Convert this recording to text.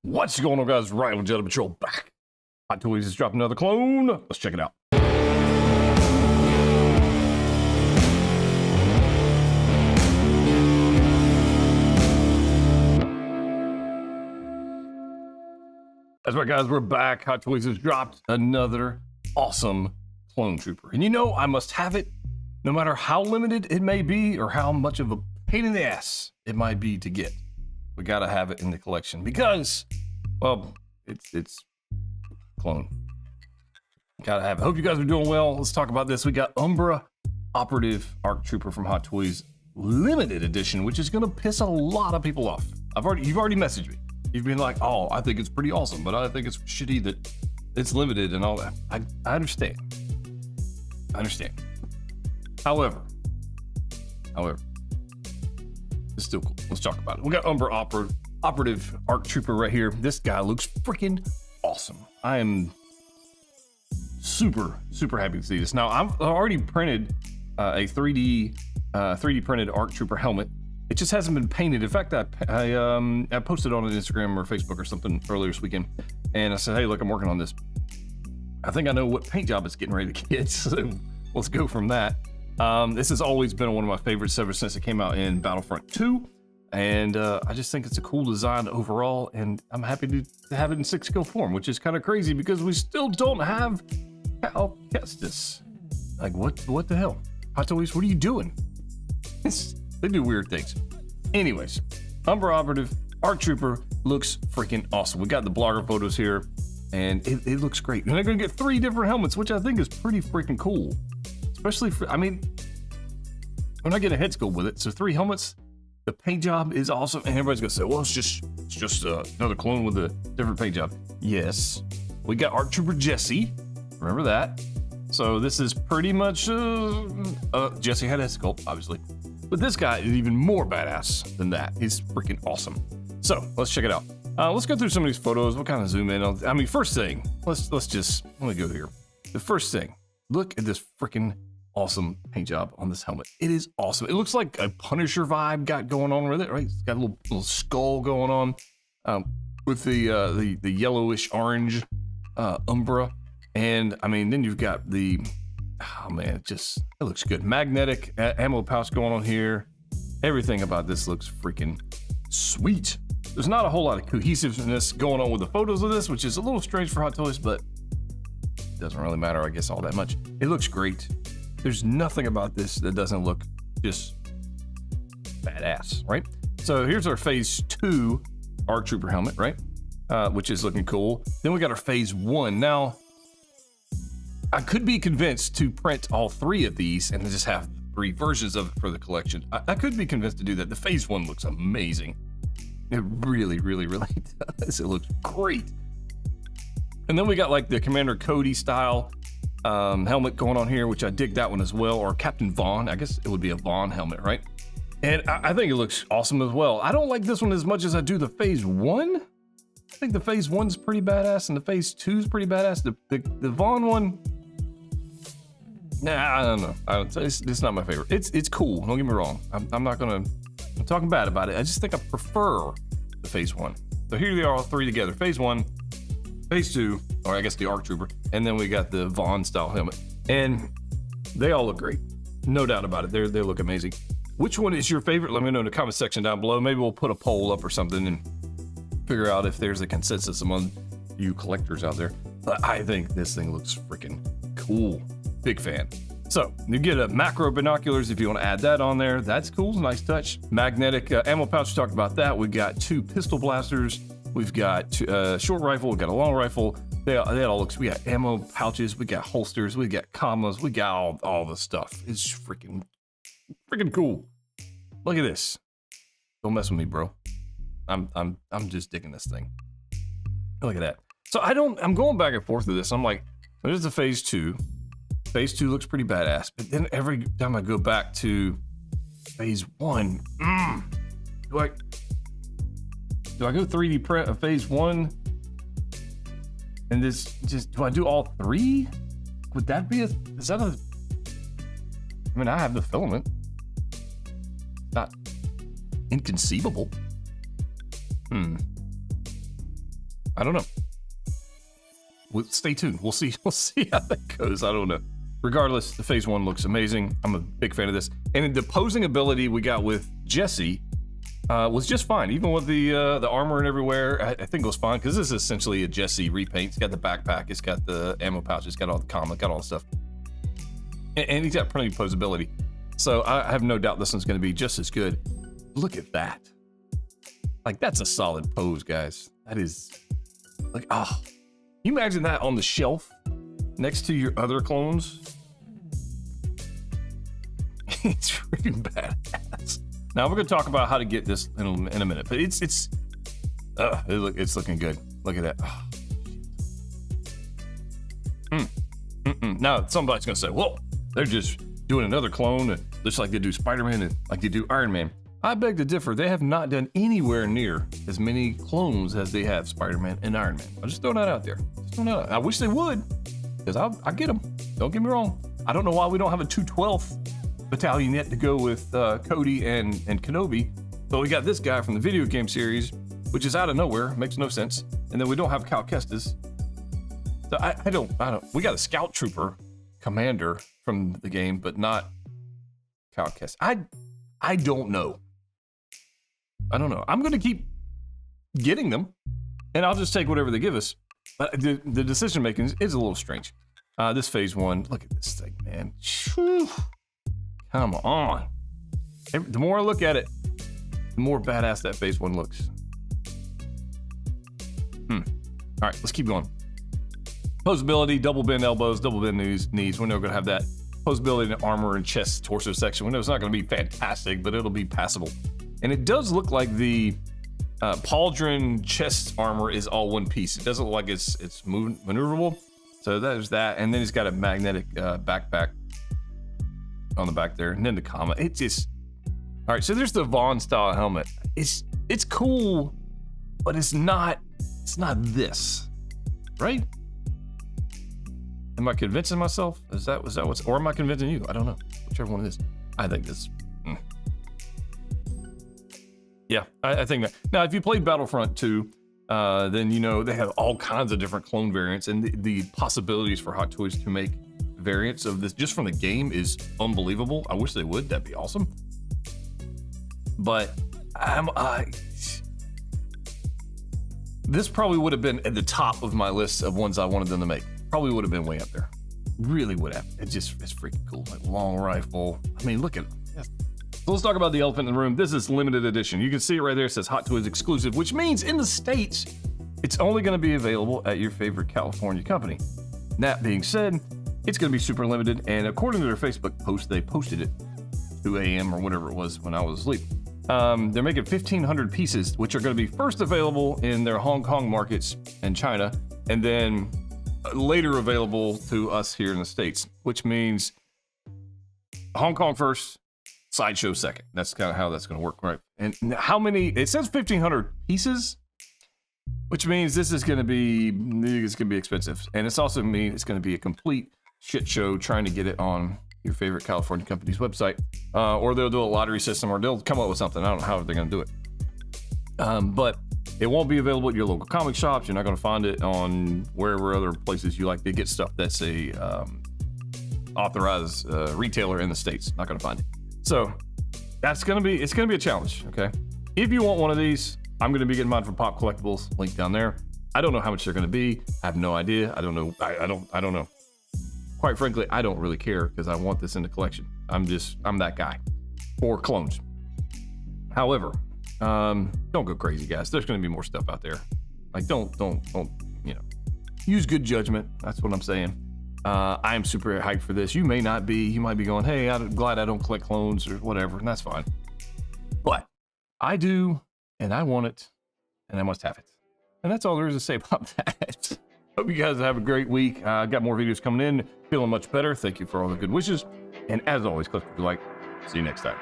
What's going on, guys? Ryan with Jet Patrol back. Hot Toys has dropped another clone. Let's check it out. That's right, guys. We're back. Hot Toys has dropped another awesome clone trooper. And you know, I must have it no matter how limited it may be or how much of a pain in the ass it might be to get. We got to have it in the collection because, well, it's clone. Gotta have it. Hope you guys are doing well. Let's talk about this. We got Umbra Operative ARC Trooper from Hot Toys limited edition, which is gonna piss a lot of people off. You've already messaged me. You've been like, oh, I think it's pretty awesome, but I think it's shitty that it's limited and all that. I understand. I understand. However, it's still cool. Let's talk about it. We got Umbra Operative ARC Trooper right here. This guy looks freaking awesome. I am super happy to see this. Now, I've already printed a 3D printed ARC Trooper helmet. It just hasn't been painted. In fact, I posted on Instagram or Facebook or something earlier this weekend, and I said, hey, look, I'm working on this. I think I know what paint job it's getting ready to get, so let's go from that. This has always been one of my favorites ever since it came out in Battlefront 2, and I just think it's a cool design overall, and I'm happy to have it in 6-skill form, which is kind of crazy because we still don't have Cal Kestis. Like, what the hell? Hot Toys, what are you doing? They do weird things. Anyways, Umbra Operative ARC Trooper looks freaking awesome. We got the blogger photos here, and it looks great. And they're gonna get 3 different helmets, which I think is pretty freaking cool. Especially for, I mean, we're not getting a head sculpt with it, so 3 helmets. The paint job is awesome, and everybody's gonna say, well, it's just another clone with a different paint job. Yes, we got ARC Trooper Jesse. Remember that? So this is pretty much Jesse had a head sculpt, obviously, but this guy is even more badass than that. He's freaking awesome. So let's check it out. Let's go through some of these photos. We'll kind of zoom in. I mean, first thing, let me go here. The first thing, look at this freaking awesome paint job on this helmet. It is awesome. It looks like a Punisher vibe got going on with it, right? It's got a little skull going on with the yellowish orange Umbra. And I mean, then you've got the, oh man, it looks good. Magnetic ammo pouch going on here. Everything about this looks freaking sweet. There's not a whole lot of cohesiveness going on with the photos of this, which is a little strange for Hot Toys, but it doesn't really matter, I guess, all that much. It looks great. There's nothing about this that doesn't look just badass, right? So here's our Phase 2 ARC Trooper helmet, right? Which is looking cool. Then we got our Phase 1. Now, I could be convinced to print all 3 of these and just have 3 versions of it for the collection. I could be convinced to do that. The Phase 1 looks amazing. It really does. It looks great. And then we got like the Commander Cody style helmet going on here, which I dig that one as well, or Captain Vaughn. I guess it would be a Vaughn helmet, right? And I think it looks awesome as well. I don't like this one as much as I do the Phase 1. I think the Phase 1's pretty badass, and the Phase 2's pretty badass. The Vaughn one, nah, I don't know. It's not my favorite. It's cool. Don't get me wrong. I'm talking bad about it. I just think I prefer the Phase 1. So here they are, all 3 together. Phase 1, Phase 2, or I guess the ARC Trooper, and then we got the Vaughn style helmet. And they all look great. No doubt about it. They look amazing. Which one is your favorite? Let me know in the comment section down below. Maybe we'll put a poll up or something and figure out if there's a consensus among you collectors out there. But I think this thing looks freaking cool. Big fan. So you get a macro binoculars if you want to add that on there. That's cool. Nice touch. Magnetic ammo pouch. We talked about that. We've got 2 pistol blasters. We've got short rifle. We've got a long rifle. They all look. We got ammo pouches. We got holsters. We got commas. We got all the stuff. It's freaking cool. Look at this. Don't mess with me, bro. I'm just digging this thing. Look at that. So I'm going back and forth with this. I'm like, there's the Phase 2. Phase 2 looks pretty badass, but then every time I go back to Phase 1, do I go 3D print a Phase 1 and do I do all 3? Would that be I mean, I have the filament. Not inconceivable. I don't know. Stay tuned. We'll see. We'll see how that goes. I don't know. Regardless, the phase 1 looks amazing. I'm a big fan of this. And the posing ability we got with Jesse was just fine. Even with the armor and everywhere, I think it was fine because this is essentially a Jesse repaint. It's got the backpack, it's got the ammo pouch, it's got all the comic, got all the stuff. And he's got plenty of posability. So I have no doubt this one's going to be just as good. Look at that. Like, that's a solid pose, guys. That is, like, oh. You imagine that on the shelf next to your other clones? It's freaking badass. Now we're gonna talk about how to get this in a minute, but it's looking good. Look at that. Oh. Now somebody's gonna say, "Well, they're just doing another clone, just like they do Spider-Man and like they do Iron Man." I beg to differ. They have not done anywhere near as many clones as they have Spider-Man and Iron Man. I'm just throwing that out there. I wish they would, because I get them. Don't get me wrong. I don't know why we don't have a 212th battalion yet to go with Cody and Kenobi, but we got this guy from the video game series, which is out of nowhere, makes no sense. And then we don't have Cal Kestis. So I don't. We got a Scout Trooper commander from the game, but not Cal Kestis. I don't know. I don't know. I'm going to keep getting them, and I'll just take whatever they give us. But the decision making is a little strange. This phase 1, look at this thing, man. Whew. Come on. The more I look at it, the more badass that phase 1 looks. All right, let's keep going. Posability, double bend elbows, double bend knees. We're never going to have that. Posability in armor and chest, torso section. We know it's not going to be fantastic, but it'll be passable. And it does look like the pauldron chest armor is all one piece. It doesn't look like it's maneuverable. So there's that. And then he's got a magnetic backpack on the back there. And then the comma. It's just... All right, so there's the Vaughn style helmet. It's cool, but it's not this, right? Am I convincing myself? Is that what's, or am I convincing you? I don't know. Whichever one it is. I think this. Yeah, I think that. Now, if you played Battlefront 2, then you know they have all kinds of different clone variants, and the possibilities for Hot Toys to make variants of this just from the game is unbelievable. I wish they would. That'd be awesome. But this probably would have been at the top of my list of ones I wanted them to make. Probably would have been way up there. Really would have. It's freaking cool. Like long rifle. I mean, look at it. Yes. So let's talk about the elephant in the room. This is limited edition. You can see it right there. It says Hot Toys exclusive, which means in the States, it's only going to be available at your favorite California company. That being said, it's going to be super limited. And according to their Facebook post, they posted it 2 a.m. or whatever it was when I was asleep. They're making 1,500 pieces, which are going to be first available in their Hong Kong markets and China, and then later available to us here in the States, which means Hong Kong first, Sideshow second. That's kind of how that's going to work, right? And how many? It says 1,500 pieces, which means this is going to be expensive, and it's also mean it's going to be a complete shit show trying to get it on your favorite California company's website, or they'll do a lottery system, or they'll come up with something. I don't know how they're going to do it, but it won't be available at your local comic shops. You're not going to find it on wherever other places you like to get stuff that's a authorized retailer in the States. Not going to find it. So it's going to be a challenge. Okay, if you want one of these, I'm going to be getting mine from Pop Collectibles. Link down there. I don't know how much they're going to be. I have no idea. I don't know. I don't know. Quite frankly, I don't really care because I want this in the collection. I'm that guy. Or clones. However, don't go crazy, guys. There's going to be more stuff out there. Like, don't, use good judgment. That's what I'm saying. I am super hyped for this. You may not be. You might be going, hey, I'm glad I don't collect clones or whatever, and that's fine. But I do, and I want it, and I must have it. And that's all there is to say about that. Hope you guys have a great week. I've got more videos coming in. Feeling much better. Thank you for all the good wishes. And as always, click the like. See you next time.